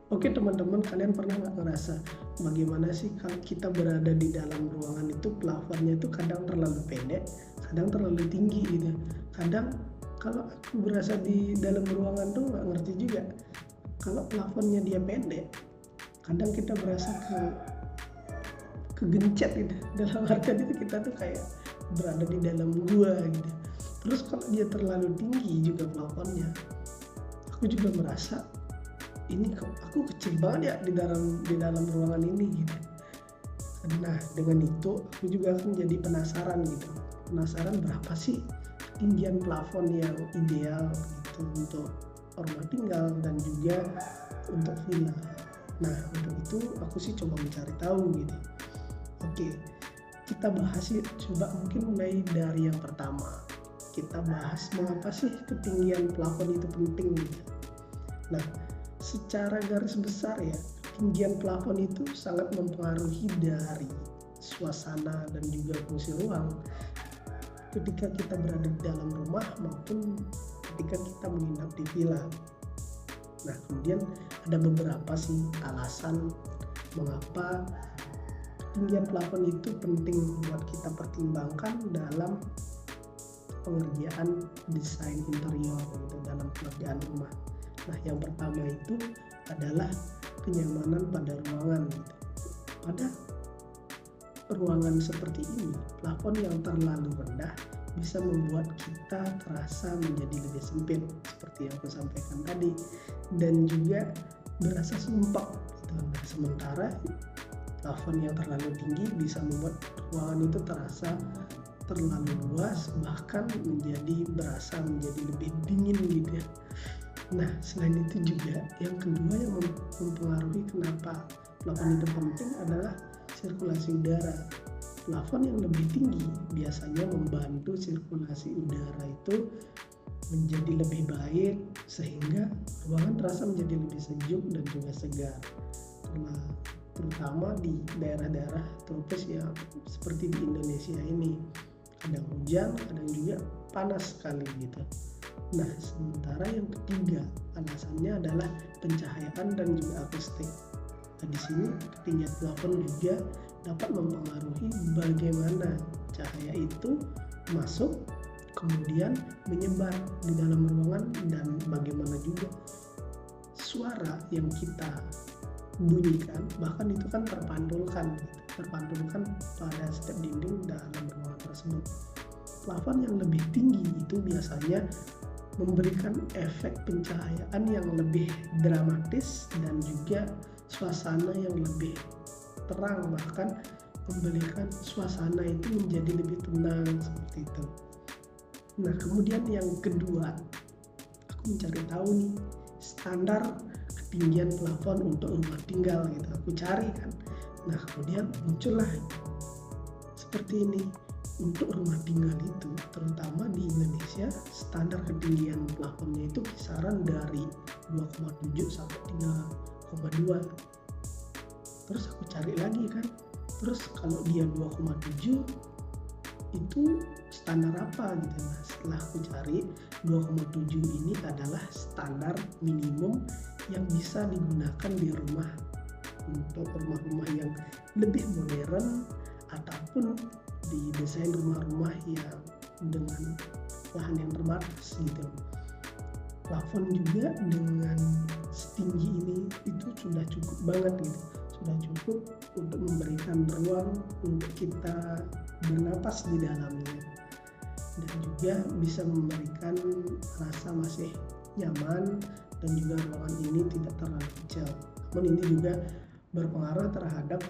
Oke teman-teman, kalian pernah nggak ngerasa bagaimana sih kalau kita berada di dalam ruangan itu plafonnya itu kadang terlalu pendek, kadang terlalu tinggi gitu. Kadang kalau aku berasa di dalam ruangan tuh nggak ngerti juga. Kalau plafonnya dia pendek, kadang kita berasa kegencet gitu. Dalam artian itu kita tuh kayak berada di dalam gua gitu. Terus kalau dia terlalu tinggi juga plafonnya, aku juga merasa ini kok aku kecil banget ya di dalam ruangan ini gitu. Nah dengan itu aku juga akan jadi penasaran gitu, penasaran berapa sih ketinggian plafon yang ideal gitu untuk rumah tinggal dan juga untuk villa. Nah untuk itu aku sih coba mencari tahu gitu. Oke, kita bahas sih, coba mungkin mulai dari yang pertama. Kita bahas mengapa sih ketinggian plafon itu penting gitu. Nah, secara garis besar ya, ketinggian plafon itu sangat mempengaruhi dari suasana dan juga fungsi ruang ketika kita berada di dalam rumah maupun ketika kita menginap di villa. Nah, kemudian ada beberapa sih alasan mengapa ketinggian plafon itu penting buat kita pertimbangkan dalam pengerjaan desain interior gitu, dalam pengerjaan rumah. Nah, yang pertama itu adalah kenyamanan pada ruangan gitu. Pada ruangan seperti ini, plafon yang terlalu rendah bisa membuat kita terasa menjadi lebih sempit seperti yang aku sampaikan tadi, dan juga berasa sumpek gitu. Nah, sementara plafon yang terlalu tinggi bisa membuat ruangan itu terasa terlalu luas, bahkan berasa menjadi lebih dingin gitu ya. Nah, selain itu juga yang kedua yang mempengaruhi kenapa plafon itu penting adalah sirkulasi udara. Plafon yang lebih tinggi biasanya membantu sirkulasi udara itu menjadi lebih baik sehingga ruangan terasa menjadi lebih sejuk dan juga segar. Terutama di daerah-daerah tropis ya seperti di Indonesia ini, kadang hujan, kadang juga panas sekali gitu. Nah, sementara yang ketiga alasannya adalah pencahayaan dan juga akustik. Nah, di sini ketinggian plafon juga dapat mempengaruhi bagaimana cahaya itu masuk kemudian menyebar di dalam ruangan dan bagaimana juga suara yang kita bunyikan, bahkan itu kan terpantulkan pada setiap dinding dalam ruangan tersebut. Plafon yang lebih tinggi itu biasanya memberikan efek pencahayaan yang lebih dramatis dan juga suasana yang lebih terang, bahkan memberikan suasana itu menjadi lebih tenang seperti itu. Nah, kemudian yang kedua, aku mencari tahu nih standar ketinggian plafon untuk rumah tinggal gitu. Aku cari kan. Nah, kemudian muncullah seperti ini. Untuk rumah tinggal itu, terutama di Indonesia, standar ketinggian plafonnya itu kisaran dari 2,7 sampai 3,2. Terus aku cari lagi kan, terus kalau dia 2,7 itu standar apa gitu. Nah, setelah aku cari, 2,7 ini adalah standar minimum yang bisa digunakan di rumah untuk rumah-rumah yang lebih modern ataupun di desain rumah-rumah yang dengan lahan yang terbatas gitu. Plafon juga dengan setinggi ini itu sudah cukup banget gitu, sudah cukup untuk memberikan ruang untuk kita bernapas di dalamnya dan juga bisa memberikan rasa masih nyaman dan juga ruangan ini tidak terlalu kecil. Namun ini juga berpengaruh terhadap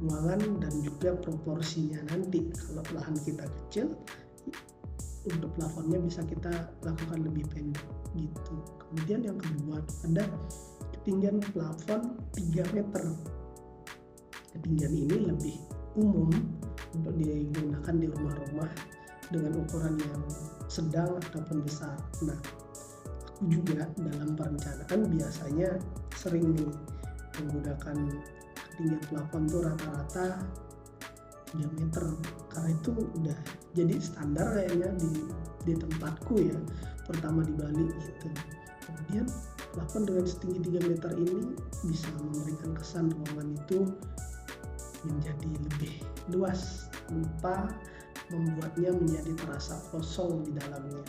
ruangan dan juga proporsinya nanti. Kalau lahan kita kecil, untuk plafonnya bisa kita lakukan lebih pendek gitu. Kemudian yang kedua ada ketinggian plafon 3 meter. Ketinggian ini lebih umum untuk digunakan di rumah-rumah dengan ukuran yang sedang ataupun besar. Nah, aku juga dalam perencanaan biasanya sering nih menggunakan ketinggian plafon tuh rata-rata 3 meter, karena itu udah jadi standar kayaknya di tempatku ya, terutama di Bali gitu. Kemudian plafon dengan setinggi 3 meter ini bisa memberikan kesan ruangan itu menjadi lebih luas tanpa membuatnya menjadi terasa kosong di dalamnya.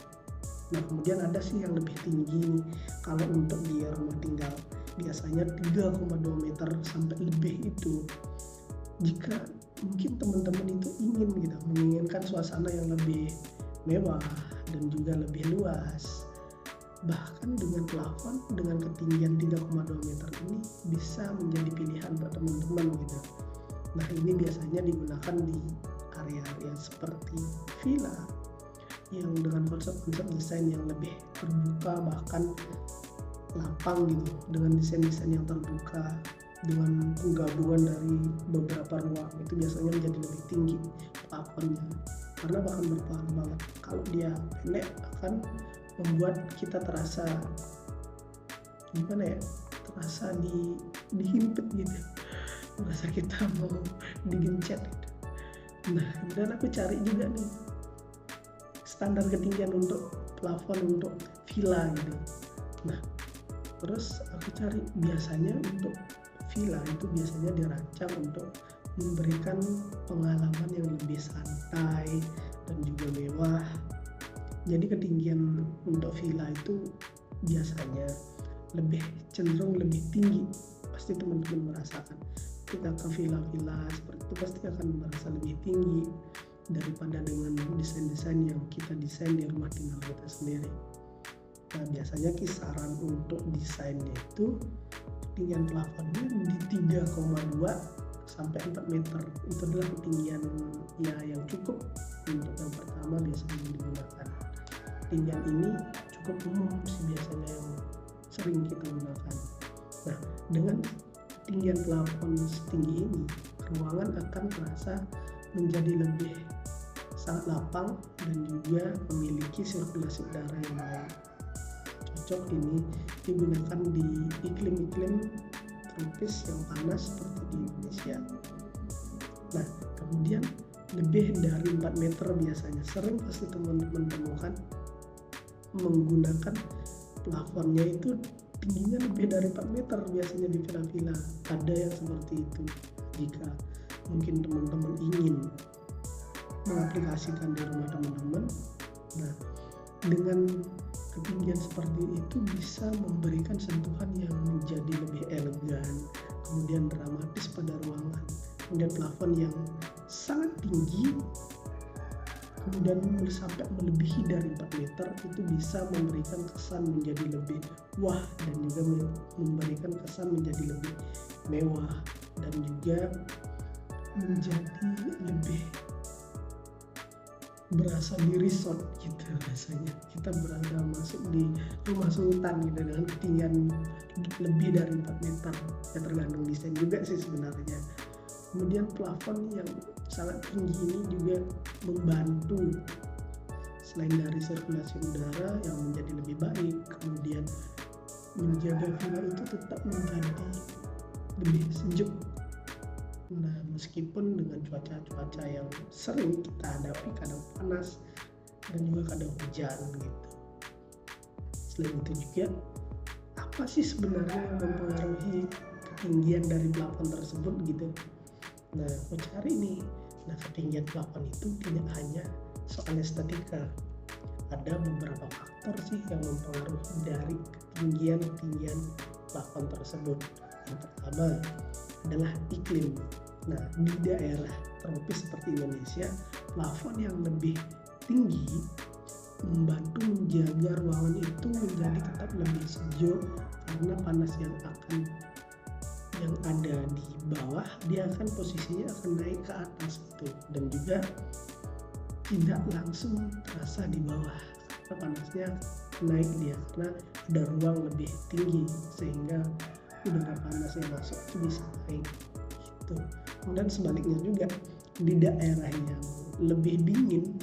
Nah, kemudian ada sih yang lebih tinggi nih. Kalau untuk di rumah tinggal biasanya 3,2 meter sampai lebih itu. Jika mungkin teman-teman itu menginginkan suasana yang lebih mewah dan juga lebih luas, bahkan dengan plafon dengan ketinggian 3,2 meter ini bisa menjadi pilihan buat teman-teman gitu. Nah, ini biasanya digunakan di area-area seperti villa yang dengan konsep-konsep desain yang lebih terbuka, bahkan lapang gitu, dengan desain-desain yang terbuka dengan penggabungan dari beberapa ruang, itu biasanya menjadi lebih tinggi plafonnya karena bahkan berpengaruh banget. Kalau dia pendek akan membuat kita terasa terasa dihimpit gitu, merasa kita mau digencet gitu. Nah, kemudian aku cari juga nih standar ketinggian untuk plafon untuk villa gitu. Nah, terus aku cari biasanya untuk villa itu biasanya dirancang untuk memberikan pengalaman yang lebih santai dan juga mewah. Jadi ketinggian untuk villa itu biasanya cenderung lebih tinggi. Pasti teman-teman merasakan kita ke villa-villa seperti itu pasti akan merasa lebih tinggi daripada dengan desain-desain yang kita desain di rumah tinggal kita sendiri. Nah, biasanya kisaran untuk desainnya itu ketinggian plafonnya di 3,2 sampai 4 meter. Itu adalah ketinggian yang cukup untuk yang pertama biasanya digunakan. Ketinggian ini cukup umum sih biasanya yang sering kita gunakan. Nah, dengan ketinggian plafon setinggi ini, ruangan akan terasa menjadi lebih sangat lapang dan juga memiliki sirkulasi udara yang baik. Cocok ini digunakan di iklim-iklim tropis yang panas seperti di Indonesia. Nah, kemudian lebih dari 4 meter biasanya sering pasti teman-teman temukan menggunakan plafonnya itu tingginya lebih dari 4 meter biasanya di villa-villa. Ada yang seperti itu. Jika mungkin teman-teman ingin mengaplikasikan di rumah teman-teman, nah dengan ketinggian seperti itu bisa memberikan sentuhan yang menjadi lebih elegan, kemudian dramatis pada ruangan. Kemudian plafon yang sangat tinggi, kemudian sampai melebihi dari 4 meter, itu bisa memberikan kesan menjadi lebih wah dan juga memberikan kesan menjadi lebih mewah dan juga menjadi lebih berasa di resort gitu rasanya. Kita berada masuk di rumah sultan gitu dengan ketinggian lebih dari 4 meter. Ya tergantung desain juga sih sebenarnya. Kemudian plafon yang sangat tinggi ini juga membantu selain dari sirkulasi udara yang menjadi lebih baik, kemudian menjaga villa itu tetap menjadi lebih sejuk. Nah, meskipun dengan cuaca-cuaca yang sering kita hadapi, kadang panas dan juga kadang hujan gitu. Selain itu juga, apa sih sebenarnya yang mempengaruhi ketinggian dari plafon tersebut gitu? Nah, aku cari nih. Nah, ketinggian plafon itu tidak hanya soal estetika. Ada beberapa faktor sih yang mempengaruhi dari ketinggian plafon tersebut. Yang pertama adalah iklim. Nah, di daerah tropis seperti Indonesia, plafon yang lebih tinggi membantu menjaga ruangan itu menjadi tetap lebih sejuk karena panas yang ada di bawah, dia akan posisinya akan naik ke atas gitu, dan juga tidak langsung terasa di bawah karena panasnya naik dia karena ada ruang lebih tinggi sehingga udara panas yang masuk itu bisa naik gitu. Kemudian sebaliknya juga di daerah yang lebih dingin,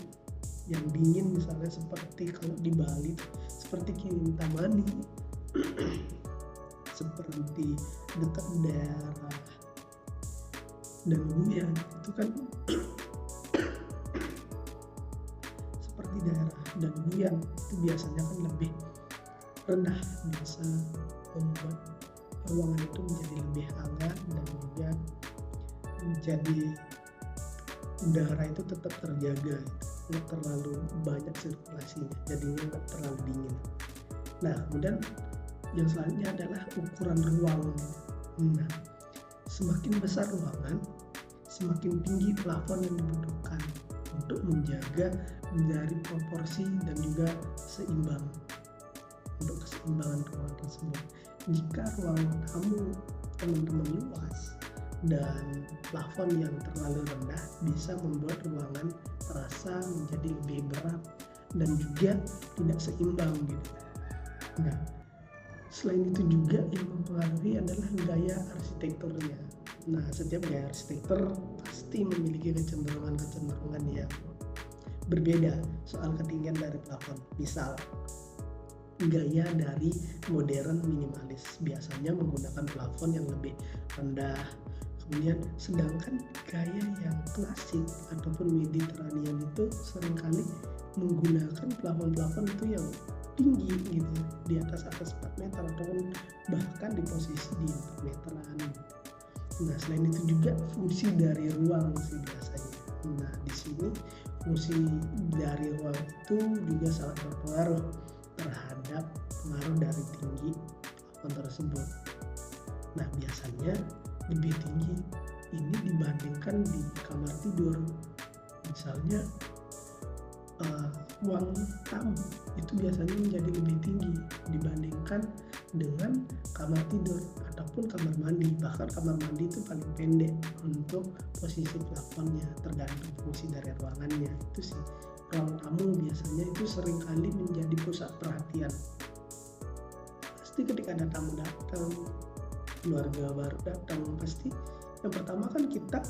yang dingin misalnya seperti kalau di Bali seperti Kintamani seperti dekat daerah Danuyan itu kan seperti daerah Danuyan itu biasanya kan lebih rendah bisa membuat ruangan itu menjadi lebih hangat dan juga menjadi udara itu tetap terjaga, nggak terlalu banyak sirkulasinya, jadinya nggak terlalu dingin. Nah, kemudian yang selanjutnya adalah ukuran ruang. Nah, semakin besar ruangan, semakin tinggi plafon yang dibutuhkan untuk menjaga dari proporsi dan juga seimbang untuk keseimbangan ruangan tersebut. Jika ruang tamu teman-teman luas dan plafon yang terlalu rendah bisa membuat ruangan terasa menjadi lebih berat dan juga tidak seimbang gitu. Nah, selain itu juga yang mempengaruhi adalah gaya arsitekturnya. Nah, setiap gaya arsitektur pasti memiliki kecenderungan yang berbeda soal ketinggian dari plafon. Misal, gaya dari modern minimalis biasanya menggunakan plafon yang lebih rendah. Kemudian sedangkan gaya yang klasik ataupun Mediterranean itu seringkali menggunakan plafon-plafon itu yang tinggi gitu ya, di atas 4 meter ataupun bahkan di posisi di 4 meteran. Nah, selain itu juga fungsi dari ruang sih biasanya. Nah, di sini fungsi dari ruang itu juga sangat berpengaruh terhadap pengaruh dari tinggi plafon tersebut. Nah, biasanya lebih tinggi ini dibandingkan di kamar tidur. Misalnya ruang tamu itu biasanya menjadi lebih tinggi dibandingkan dengan kamar tidur ataupun kamar mandi. Bahkan kamar mandi itu paling pendek untuk posisi plafonnya, tergantung fungsi dari ruangannya. Itu sih, ruang tamu biasanya itu seringkali menjadi pusat perhatian. Pasti ketika ada tamu datang, keluarga baru datang, pasti yang pertama kan kita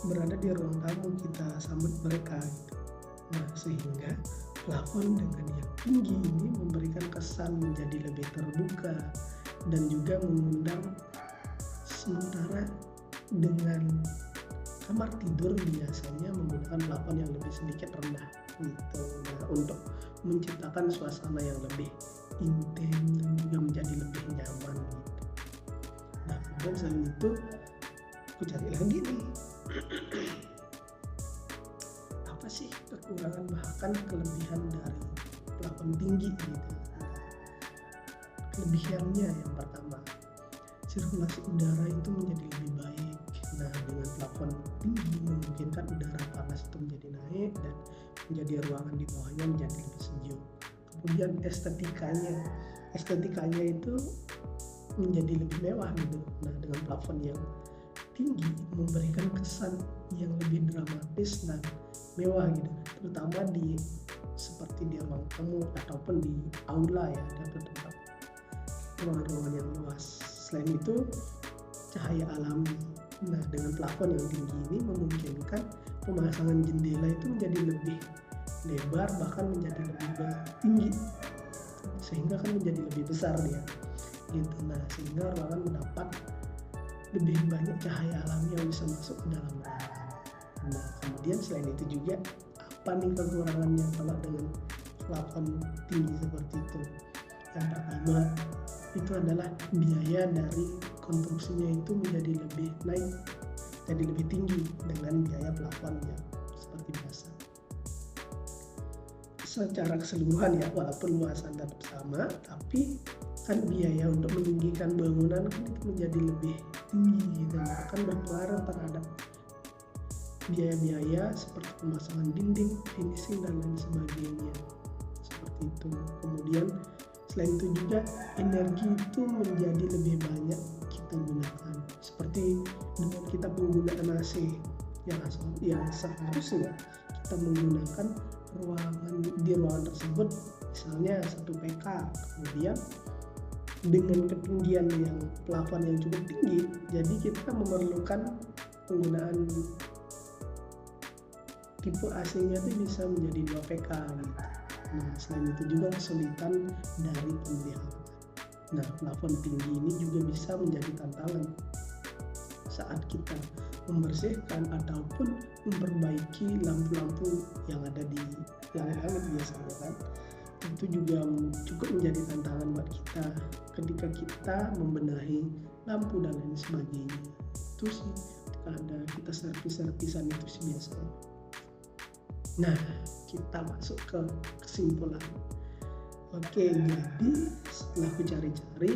berada di ruang tamu, kita sambut mereka gitu. Nah, sehingga plafon dengan yang tinggi ini memberikan kesan menjadi lebih terbuka dan juga mengundang. Sementara dengan kamar tidur biasanya menggunakan plafon yang lebih sedikit rendah gitu. Nah, untuk menciptakan suasana yang lebih intim dan juga menjadi lebih nyaman gitu. Nah, kemudian selain itu aku cari lagi nih apa sih kekurangan bahkan kelebihan dari plafon tinggi gitu. Kelebihannya yang pertama, sirkulasi udara itu menjadi lebih baik. Nah, dengan plafon tinggi memungkinkan udara panas itu menjadi naik dan menjadi ruangan di bawahnya menjadi lebih sejuk. Kemudian estetikanya itu menjadi lebih mewah gitu. Nah, dengan plafon yang tinggi memberikan kesan yang lebih dramatis dan mewah gitu, terutama di seperti di ruang tamu ataupun di aula ya, dan tempat ruangan-ruangan yang luas. Selain itu, cahaya alami. Nah, dengan plafon yang tinggi ini memungkinkan pemasangan jendela itu menjadi lebih lebar, bahkan menjadi lebih tinggi, sehingga kan menjadi lebih besar dia gitu. Nah, sehingga ruangan mendapat lebih banyak cahaya alami yang bisa masuk ke dalam ruangan. Nah, kemudian selain itu juga apa nih kekurangannya kalau dengan plafon tinggi seperti itu? Yang pertama itu adalah biaya dari konstruksinya itu menjadi lebih naik, jadi lebih tinggi dengan biaya plafonnya seperti biasa. Secara keseluruhan ya, walaupun luasan tetap sama, tapi kan biaya untuk meninggikan bangunan kan itu menjadi lebih tinggi gitu, akan berpengaruh terhadap biaya-biaya seperti pemasangan dinding, finishing dan lain sebagainya seperti itu. Kemudian selain itu juga energi itu menjadi lebih banyak kita gunakan, seperti dengan kita penggunaan AC yang seharusnya kita menggunakan ruangan tersebut misalnya 1 PK, kemudian dengan ketinggian yang plafon yang cukup tinggi, jadi kita memerlukan penggunaan tipe AC-nya itu bisa menjadi 2 PK gitu. Nah, selain itu juga kesulitan dari pemeliharaan. Nah, plafon tinggi ini juga bisa menjadi tantangan saat kita membersihkan ataupun memperbaiki lampu-lampu yang ada di langit-langit biasanya kan. itu juga cukup menjadi tantangan buat kita ketika kita membenahi lampu dan lain sebagainya. Itu sih ketika ada kita servis-servisan itu sih biasanya. Nah, kita masuk ke kesimpulan. Oke, jadi setelah aku cari-cari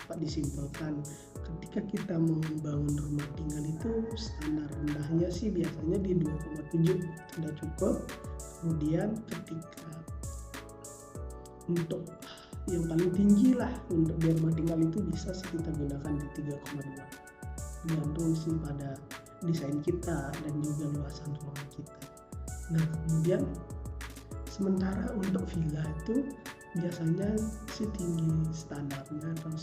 dapat disimpulkan ketika kita mau membangun rumah tinggal itu standar rendahnya sih biasanya di 2,7 sudah cukup. Kemudian ketika untuk yang paling tinggi lah untuk di rumah tinggal itu bisa sih kita gunakan di 3,2, tergantung sih pada desain kita dan juga luasan ruangan kita. Nah, kemudian sementara untuk villa itu biasanya sih tinggi standarnya atau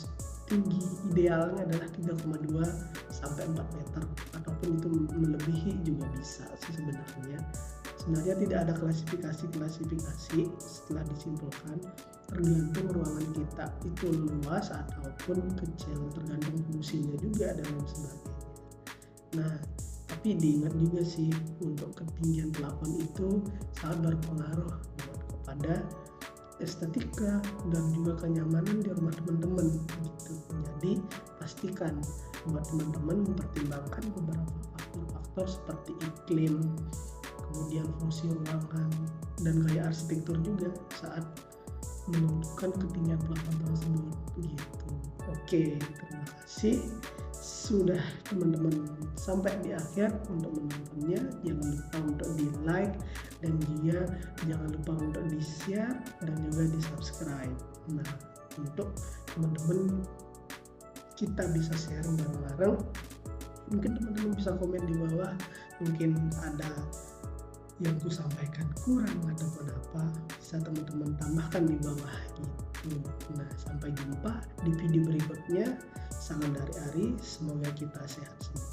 tinggi idealnya adalah 3,2 sampai 4 meter ataupun itu melebihi juga bisa sih sebenarnya. Sebenarnya tidak ada klasifikasi setelah disimpulkan, tergantung ruangan kita itu luas ataupun kecil, tergantung fungsinya juga dan lain sebagainya. Nah, tapi diingat juga sih untuk ketinggian plafon itu sangat berpengaruh kepada estetika dan juga kenyamanan di rumah teman-teman gitu. Jadi pastikan buat teman-teman mempertimbangkan beberapa faktor seperti iklim, kemudian fungsi ruangan dan gaya arsitektur juga saat menentukan ketinggian plafon tersebut gitu. Oke, terima kasih sudah teman-teman sampai di akhir untuk menontonnya. Jangan lupa untuk di like dan juga jangan lupa untuk di share dan juga di subscribe. Nah, untuk teman-teman kita bisa sharing bareng-bareng, mungkin teman-teman bisa komen di bawah, mungkin ada yang ku sampaikan kurang ataupun apa, bisa teman-teman tambahkan di bawah gitu. Nah, sampai jumpa di video berikutnya. Salam dari Ari, semoga kita sehat semua.